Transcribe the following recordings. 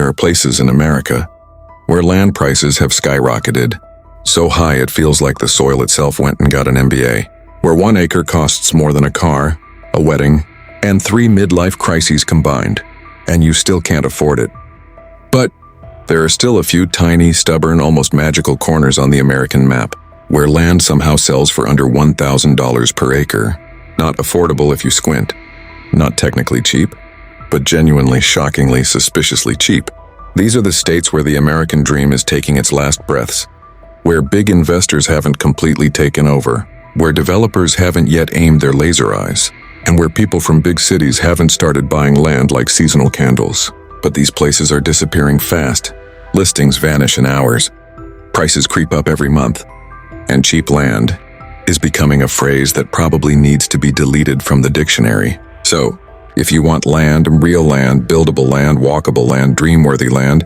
there are places in America where land prices have skyrocketed, so high it feels like the soil itself went and got an MBA, where 1 acre costs more than a car, a wedding, and 3 midlife crises combined, and you still can't afford it. But there are still a few tiny, stubborn, almost magical corners on the American map, where land somehow sells for under $1,000 per acre. Not affordable if you squint. Not technically cheap, but genuinely, shockingly, suspiciously cheap. These are the states where the American dream is taking its last breaths, where big investors haven't completely taken over, where developers haven't yet aimed their laser eyes, and where people from big cities haven't started buying land like seasonal candles. But these places are disappearing fast. Listings vanish in hours. Prices creep up every month. And cheap land is becoming a phrase that probably needs to be deleted from the dictionary. So, if you want land, real land, buildable land, walkable land, dream-worthy land,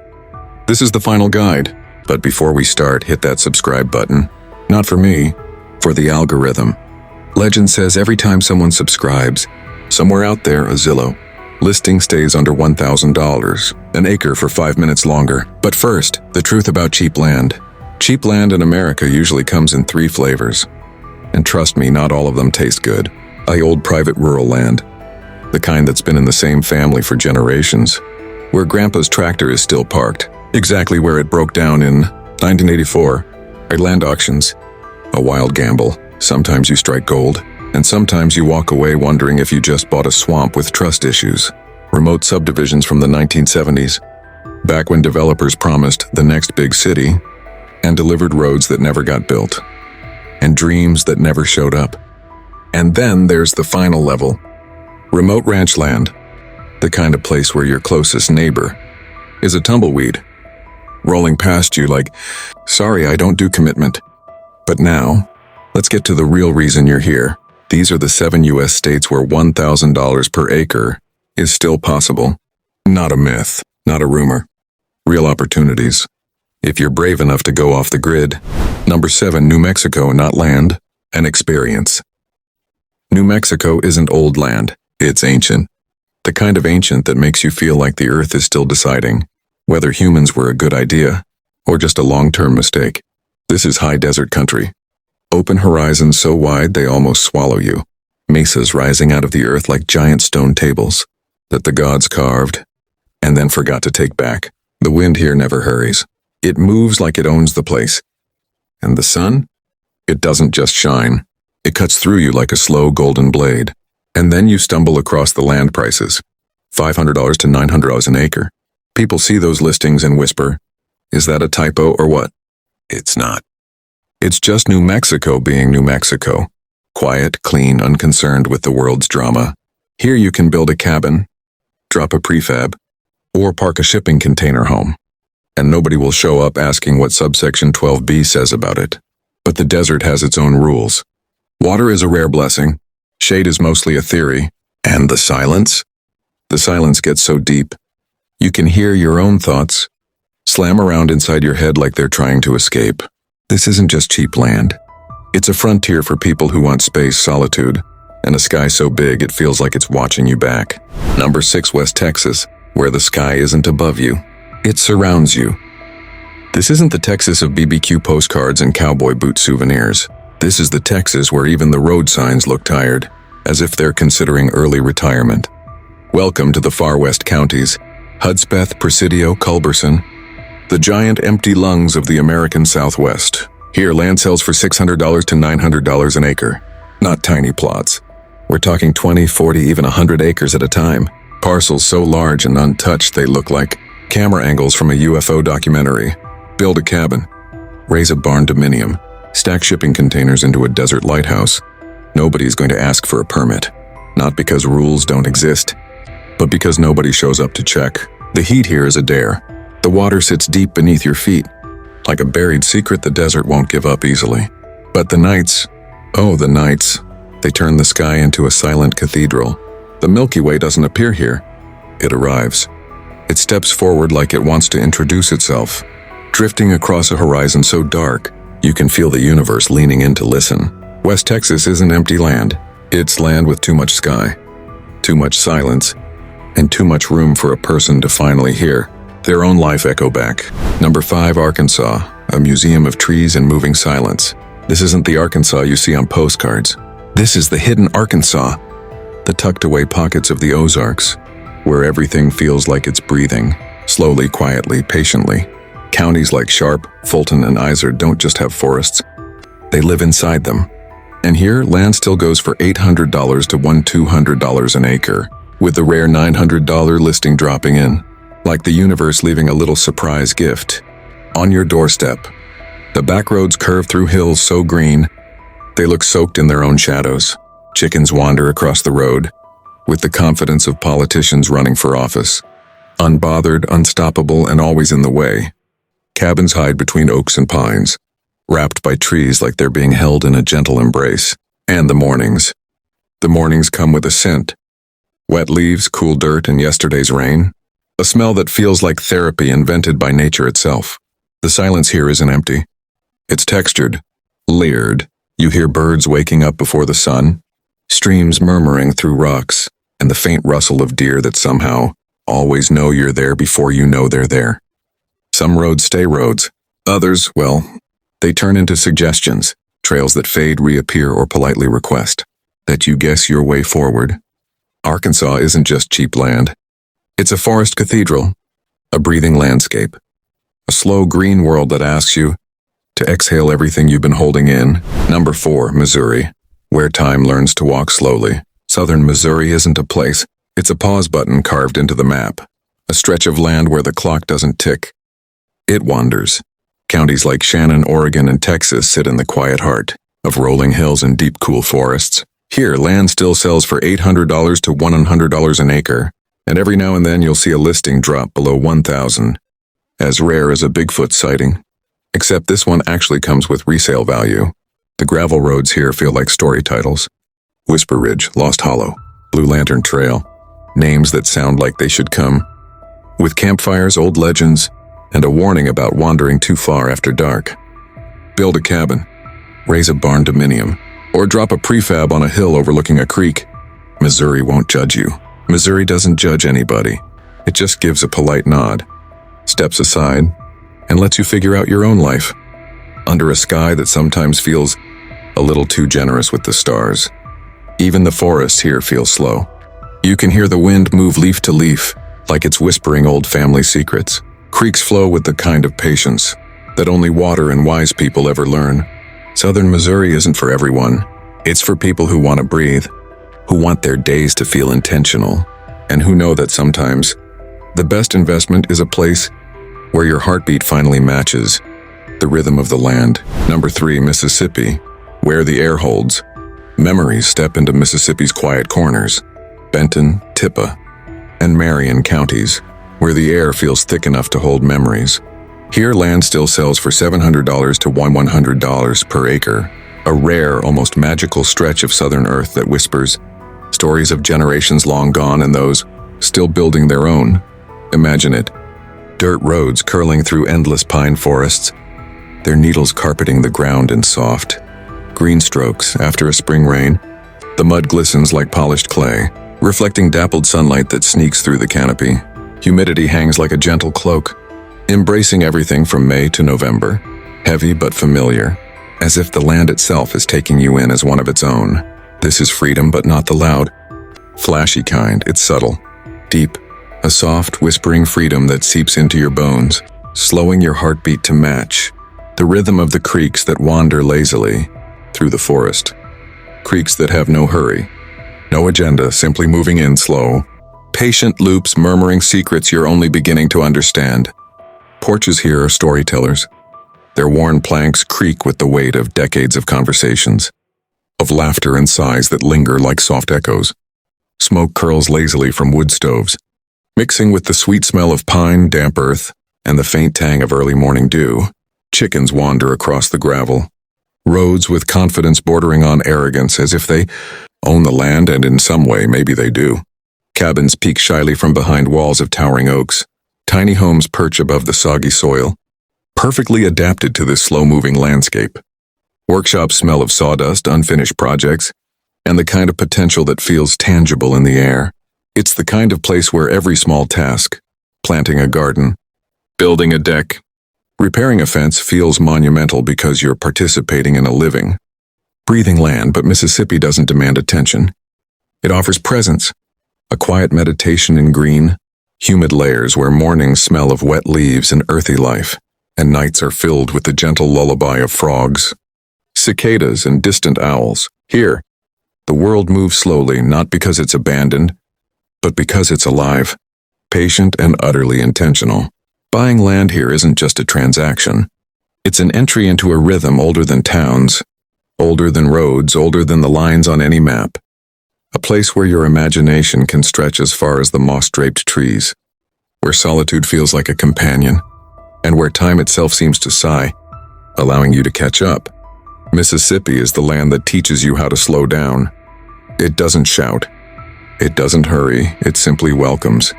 this is the final guide. But before we start, hit that subscribe button. Not for me, for the algorithm. Legend says every time someone subscribes, somewhere out there, a Zillow listing stays under $1,000, an acre for 5 minutes longer. But first, the truth about cheap land. Cheap land in America usually comes in 3 flavors. And trust me, not all of them taste good. Old private rural land. The kind that's been in the same family for generations, where Grandpa's tractor is still parked, exactly where it broke down in 1984. At land auctions, a wild gamble. Sometimes you strike gold, and sometimes you walk away wondering if you just bought a swamp with trust issues. Remote subdivisions from the 1970s, back when developers promised the next big city and delivered roads that never got built, and dreams that never showed up. And then there's the final level. Remote ranch land, the kind of place where your closest neighbor is a tumbleweed, rolling past you like, sorry, I don't do commitment. But now, let's get to the real reason you're here. These are the 7 U.S. states where $1,000 per acre is still possible. Not a myth, not a rumor. Real opportunities. If you're brave enough to go off the grid. Number 7, New Mexico, not land, an experience. New Mexico isn't old land. It's ancient. The kind of ancient that makes you feel like the earth is still deciding whether humans were a good idea or just a long-term mistake. This is high desert country. Open horizons so wide they almost swallow you. Mesas rising out of the earth like giant stone tables that the gods carved and then forgot to take back. The wind here never hurries. It moves like it owns the place. And the sun? It doesn't just shine. It cuts through you like a slow golden blade. And then you stumble across the land prices. $500 to $900 an acre. People see those listings and whisper, is that a typo or what? It's not. It's just New Mexico being New Mexico. Quiet, clean, unconcerned with the world's drama. Here you can build a cabin, drop a prefab, or park a shipping container home. And nobody will show up asking what subsection 12B says about it. But the desert has its own rules. Water is a rare blessing. Shade is mostly a theory. And the silence? The silence gets so deep. You can hear your own thoughts slam around inside your head like they're trying to escape. This isn't just cheap land. It's a frontier for people who want space, solitude, and a sky so big it feels like it's watching you back. Number 6, West Texas, where the sky isn't above you. It surrounds you. This isn't the Texas of BBQ postcards and cowboy boot souvenirs. This is the Texas where even the road signs look tired, as if they're considering early retirement. Welcome to the far west counties, Hudspeth, Presidio, Culberson, the giant empty lungs of the American Southwest. Here, land sells for $600 to $900 an acre. Not tiny plots. We're talking 20, 40, even 100 acres at a time. Parcels so large and untouched they look like camera angles from a UFO documentary. Build a cabin. Raise a barn dominium. Stack shipping containers into a desert lighthouse. Nobody's going to ask for a permit. Not because rules don't exist, but because nobody shows up to check. The heat here is a dare. The water sits deep beneath your feet. Like a buried secret, the desert won't give up easily. But the nights, oh, the nights, they turn the sky into a silent cathedral. The Milky Way doesn't appear here. It arrives. It steps forward like it wants to introduce itself, drifting across a horizon so dark, you can feel the universe leaning in to listen. West Texas isn't empty land. It's land with too much sky, too much silence, and too much room for a person to finally hear. their own life echo back. Number 5, Arkansas, a museum of trees and moving silence. This isn't the Arkansas you see on postcards. This is the hidden Arkansas, the tucked away pockets of the Ozarks, where everything feels like it's breathing, slowly, quietly, patiently. Counties like Sharp, Fulton, and Izard don't just have forests, they live inside them. And here, land still goes for $800 to $200 an acre, with the rare $900 listing dropping in, like the universe leaving a little surprise gift on your doorstep. The back roads curve through hills so green, they look soaked in their own shadows. Chickens wander across the road, with the confidence of politicians running for office. Unbothered, unstoppable, and always in the way. Cabins hide between oaks and pines, wrapped by trees like they're being held in a gentle embrace. And the mornings. The mornings come with a scent. Wet leaves, cool dirt, and yesterday's rain. A smell that feels like therapy invented by nature itself. The silence here isn't empty. It's textured, layered. You hear birds waking up before the sun, streams murmuring through rocks, and the faint rustle of deer that somehow always know you're there before you know they're there. Some roads stay roads. Others, well, they turn into suggestions, trails that fade, reappear, or politely request that you guess your way forward. Arkansas isn't just cheap land. It's a forest cathedral, a breathing landscape, a slow green world that asks you to exhale everything you've been holding in. Number 4, Missouri, where time learns to walk slowly. Southern Missouri isn't a place, it's a pause button carved into the map, a stretch of land where the clock doesn't tick. It wanders. Counties like Shannon, Oregon, and Texas sit in the quiet heart of rolling hills and deep, cool forests. Here, land still sells for $800 to $100 an acre, and every now and then you'll see a listing drop below $1,000, as rare as a Bigfoot sighting. Except this one actually comes with resale value. The gravel roads here feel like story titles. Whisper Ridge, Lost Hollow, Blue Lantern Trail, names that sound like they should come with campfires, old legends, and a warning about wandering too far after dark. Build a cabin, raise a barn dominium, or drop a prefab on a hill overlooking a creek. Missouri won't judge you. Missouri doesn't judge anybody. It just gives a polite nod, steps aside, and lets you figure out your own life, under a sky that sometimes feels a little too generous with the stars. Even the forests here feel slow. You can hear the wind move leaf to leaf, like it's whispering old family secrets. Creeks flow with the kind of patience that only water and wise people ever learn. Southern Missouri isn't for everyone. It's for people who want to breathe, who want their days to feel intentional, and who know that sometimes the best investment is a place where your heartbeat finally matches the rhythm of the land. Number 3, Mississippi, where the air holds. Memories step into Mississippi's quiet corners. Benton, Tippah, and Marion counties, where the air feels thick enough to hold memories. Here, land still sells for $700 to $100 per acre, a rare, almost magical stretch of southern earth that whispers stories of generations long gone and those still building their own. Imagine it. Dirt roads curling through endless pine forests, their needles carpeting the ground in soft, green strokes after a spring rain. The mud glistens like polished clay, reflecting dappled sunlight that sneaks through the canopy. Humidity hangs like a gentle cloak, embracing everything from May to November, heavy but familiar, as if the land itself is taking you in as one of its own. This is freedom, but not the loud, flashy kind. It's subtle, deep, a soft, whispering freedom that seeps into your bones, slowing your heartbeat to match the rhythm of the creeks that wander lazily through the forest. Creeks that have no hurry, no agenda, simply moving in slow. Patient loops murmuring secrets you're only beginning to understand. Porches here are storytellers. Their worn planks creak with the weight of decades of conversations, of laughter and sighs that linger like soft echoes. Smoke curls lazily from wood stoves, mixing with the sweet smell of pine, damp earth, and the faint tang of early morning dew. Chickens wander across the gravel, roads with confidence bordering on arrogance, as if they own the land, and in some way maybe they do. Cabins peek shyly from behind walls of towering oaks. Tiny homes perch above the soggy soil, perfectly adapted to this slow-moving landscape. Workshops smell of sawdust, unfinished projects, and the kind of potential that feels tangible in the air. It's the kind of place where every small task, planting a garden, Building a deck. Repairing a fence feels monumental because you're participating in a living, breathing land, but Mississippi doesn't demand attention. It offers presence, a quiet meditation in green, humid layers where mornings smell of wet leaves and earthy life, and nights are filled with the gentle lullaby of frogs, cicadas, and distant owls. Here, the world moves slowly, not because it's abandoned, but because it's alive, patient, and utterly intentional. Buying land here isn't just a transaction. It's an entry into a rhythm older than towns, older than roads, older than the lines on any map. A place where your imagination can stretch as far as the moss-draped trees, where solitude feels like a companion, and where time itself seems to sigh, allowing you to catch up. Mississippi is the land that teaches you how to slow down. It doesn't shout. It doesn't hurry. It simply welcomes.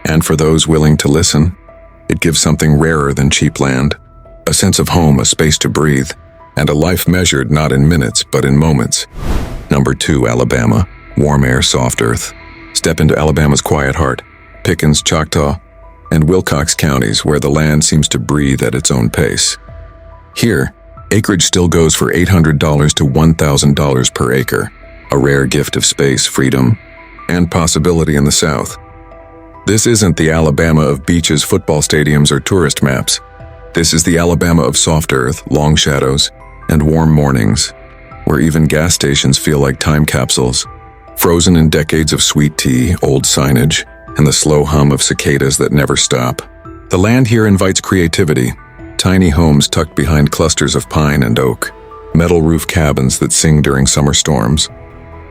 And for those willing to listen, it gives something rarer than cheap land, a sense of home, a space to breathe, and a life measured not in minutes but in moments. Number 2, Alabama. Warm air, soft earth. Step into Alabama's quiet heart, Pickens, Choctaw, and Wilcox counties, where the land seems to breathe at its own pace. Here, acreage still goes for $800 to $1,000 per acre, a rare gift of space, freedom, and possibility in the South. This isn't the Alabama of beaches, football stadiums, or tourist maps. This is the Alabama of soft earth, long shadows, and warm mornings, where even gas stations feel like time capsules, frozen in decades of sweet tea, old signage, and the slow hum of cicadas that never stop. The land here invites creativity. Tiny homes tucked behind clusters of pine and oak, metal roof cabins that sing during summer storms,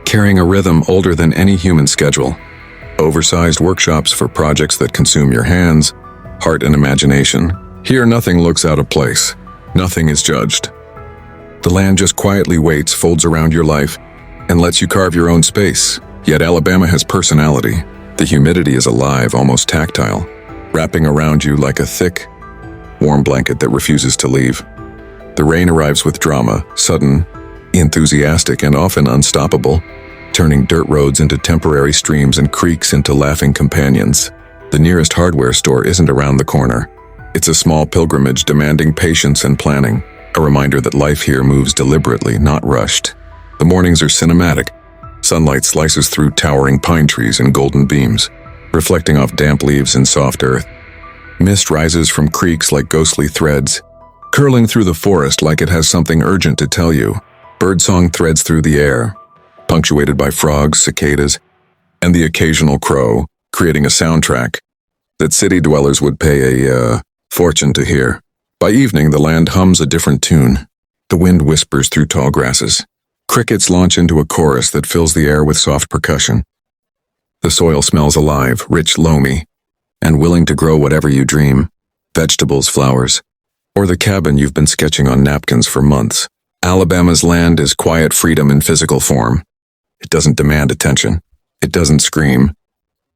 carrying a rhythm older than any human schedule. Oversized workshops for projects that consume your hands, heart, and imagination. Here, nothing looks out of place. Nothing is judged. The land just quietly waits, folds around your life, and lets you carve your own space. Yet Alabama has personality. The humidity is alive, almost tactile, wrapping around you like a thick, warm blanket that refuses to leave. The rain arrives with drama, sudden, enthusiastic, and often unstoppable, turning dirt roads into temporary streams and creeks into laughing companions. The nearest hardware store isn't around the corner. It's a small pilgrimage demanding patience and planning, a reminder that life here moves deliberately, not rushed. The mornings are cinematic. Sunlight slices through towering pine trees in golden beams, reflecting off damp leaves and soft earth. Mist rises from creeks like ghostly threads, curling through the forest like it has something urgent to tell you. Birdsong threads through the air, punctuated by frogs, cicadas, and the occasional crow, creating a soundtrack that city dwellers would pay a fortune to hear. By evening, the land hums a different tune. The wind whispers through tall grasses. Crickets launch into a chorus that fills the air with soft percussion. The soil smells alive, rich, loamy, and willing to grow whatever you dream. Vegetables, flowers, or the cabin you've been sketching on napkins for months. Alabama's land is quiet freedom in physical form. It doesn't demand attention. It doesn't scream.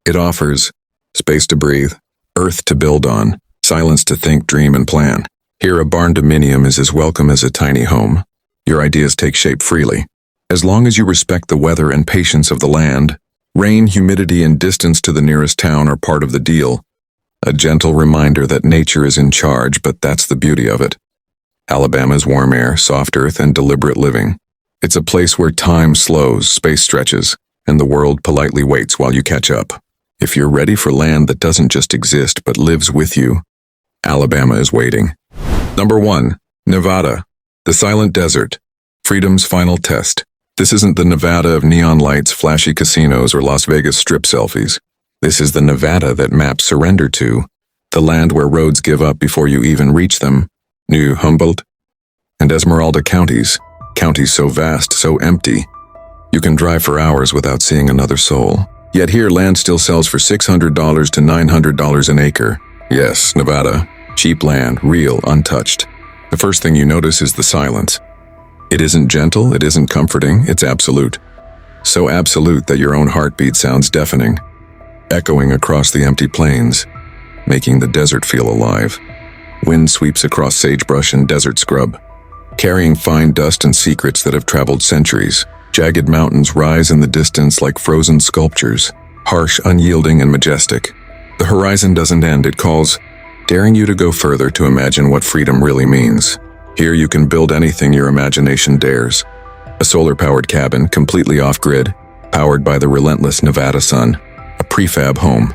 It offers space to breathe, earth to build on, silence to think, dream, and plan. Here, a barn dominium is as welcome as a tiny home. Your ideas take shape freely. As long as you respect the weather and patience of the land, rain, humidity, and distance to the nearest town are part of the deal. A gentle reminder that nature is in charge, but that's the beauty of it. Alabama's warm air, soft earth, and deliberate living. It's a place where time slows, space stretches, and the world politely waits while you catch up. If you're ready for land that doesn't just exist but lives with you, Alabama is waiting. Number 1, Nevada. The silent desert. Freedom's final test. This isn't the Nevada of neon lights, flashy casinos, or Las Vegas strip selfies. This is the Nevada that maps surrender to, the land where roads give up before you even reach them. New Humboldt and Esmeralda counties so vast, so empty, you can drive for hours without seeing another soul. Yet here, land still sells for $600 to $900 an acre. Yes, Nevada. Cheap land, real, untouched. The first thing you notice is the silence. It isn't gentle, it isn't comforting, it's absolute. So absolute that your own heartbeat sounds deafening, echoing across the empty plains, making the desert feel alive. Wind sweeps across sagebrush and desert scrub, carrying fine dust and secrets that have traveled centuries. Jagged mountains rise in the distance like frozen sculptures, harsh, unyielding, and majestic. The horizon doesn't end, it calls, daring you to go further to imagine what freedom really means. Here you can build anything your imagination dares. A solar-powered cabin, completely off-grid, powered by the relentless Nevada sun. A prefab home,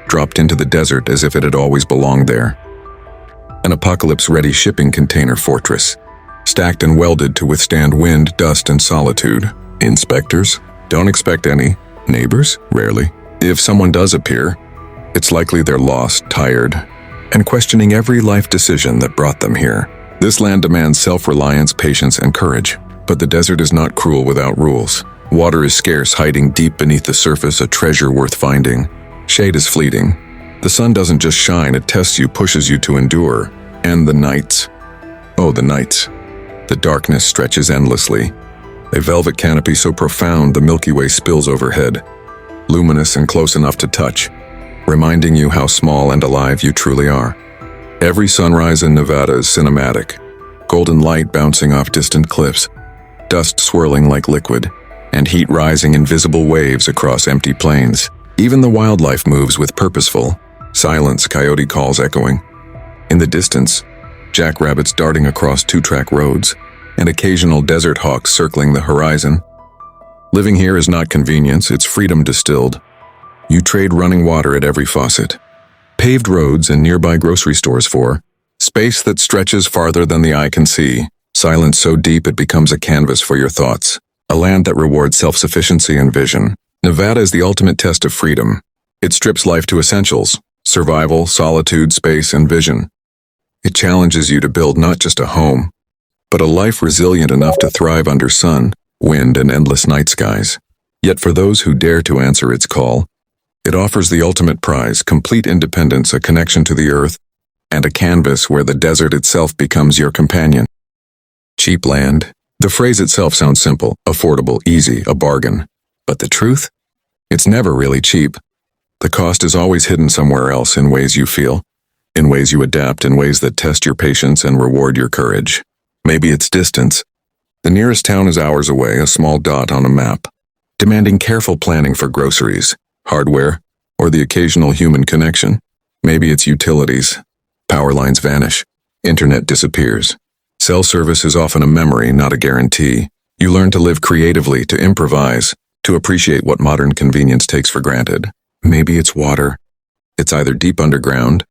dropped into the desert as if it had always belonged there. An apocalypse-ready shipping container fortress, stacked and welded to withstand wind, dust, and solitude. Inspectors? Don't expect any. Neighbors? Rarely. If someone does appear, it's likely they're lost, tired, and questioning every life decision that brought them here. This land demands self-reliance, patience, and courage. But the desert is not cruel without rules. Water is scarce, hiding deep beneath the surface, a treasure worth finding. Shade is fleeting. The sun doesn't just shine, it tests you, pushes you to endure. And the nights. Oh, the nights. The darkness stretches endlessly. A velvet canopy so profound the Milky Way spills overhead, luminous and close enough to touch, reminding you how small and alive you truly are. Every sunrise in Nevada is cinematic. Golden light bouncing off distant cliffs, dust swirling like liquid, and heat rising in visible waves across empty plains. Even the wildlife moves with purposeful silence, coyote calls echoing. In the distance, jackrabbits darting across two-track roads, and occasional desert hawks circling the horizon. Living here is not convenience, it's freedom distilled. You trade running water at every faucet, paved roads and nearby grocery stores for space that stretches farther than the eye can see, silence so deep it becomes a canvas for your thoughts, a land that rewards self-sufficiency and vision. Nevada is the ultimate test of freedom. It strips life to essentials: survival, solitude, space, and vision. It challenges you to build not just a home, but a life resilient enough to thrive under sun, wind, and endless night skies. Yet for those who dare to answer its call, it offers the ultimate prize: complete independence, a connection to the earth, and a canvas where the desert itself becomes your companion. Cheap land. The phrase itself sounds simple, affordable, easy, a bargain. But the truth? It's never really cheap. The cost is always hidden somewhere else, in ways you feel, in ways you adapt, in ways that test your patience and reward your courage. Maybe it's distance. The nearest town is hours away, a small dot on a map, demanding careful planning for groceries, hardware, or the occasional human connection. Maybe it's utilities. Power lines vanish. Internet disappears. Cell service is often a memory, not a guarantee. You learn to live creatively, to improvise, to appreciate what modern convenience takes for granted. Maybe it's water. It's either deep underground,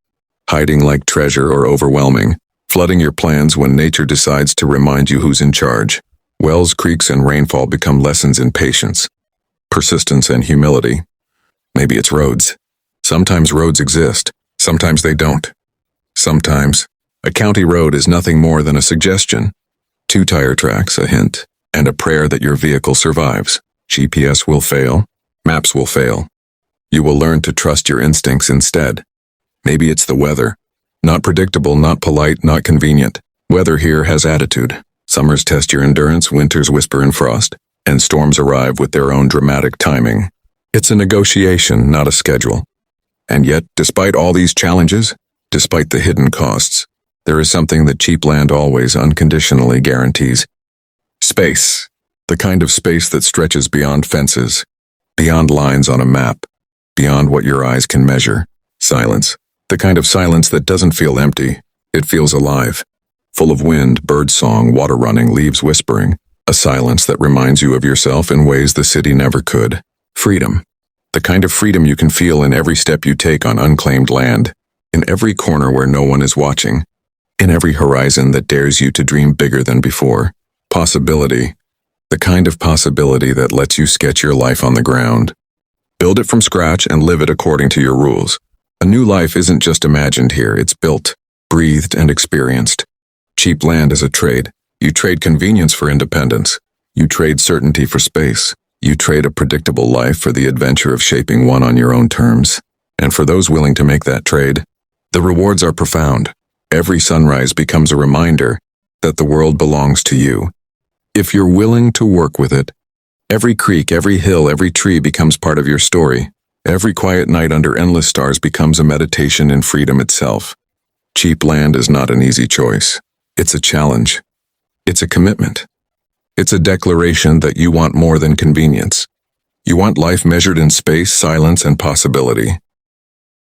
hiding like treasure, or overwhelming, flooding your plans when nature decides to remind you who's in charge. Wells, creeks, and rainfall become lessons in patience, persistence, and humility. Maybe it's roads. Sometimes roads exist, sometimes they don't. Sometimes a county road is nothing more than a suggestion. 2 tire tracks, a hint, and a prayer that your vehicle survives. GPS will fail. Maps will fail. You will learn to trust your instincts instead. Maybe it's the weather. Not predictable, not polite, not convenient. Weather here has attitude. Summers test your endurance, winters whisper in frost, and storms arrive with their own dramatic timing. It's a negotiation, not a schedule. And yet, despite all these challenges, despite the hidden costs, there is something that cheap land always unconditionally guarantees. Space. The kind of space that stretches beyond fences, beyond lines on a map, beyond what your eyes can measure. Silence. The kind of silence that doesn't feel empty. It feels alive. Full of wind, bird song, water running, leaves whispering. A silence that reminds you of yourself in ways the city never could. Freedom. The kind of freedom you can feel in every step you take on unclaimed land, in every corner where no one is watching, in every horizon that dares you to dream bigger than before. Possibility. The kind of possibility that lets you sketch your life on the ground. Build it from scratch and live it according to your rules. A new life isn't just imagined here, it's built, breathed, and experienced. Cheap land is a trade. You trade convenience for independence. You trade certainty for space. You trade a predictable life for the adventure of shaping one on your own terms. And for those willing to make that trade, the rewards are profound. Every sunrise becomes a reminder that the world belongs to you. If you're willing to work with it, every creek, every hill, every tree becomes part of your story. Every quiet night under endless stars becomes a meditation in freedom itself. Cheap land is not an easy choice. It's a challenge. It's a commitment. It's a declaration that you want more than convenience. You want life measured in space, silence, and possibility.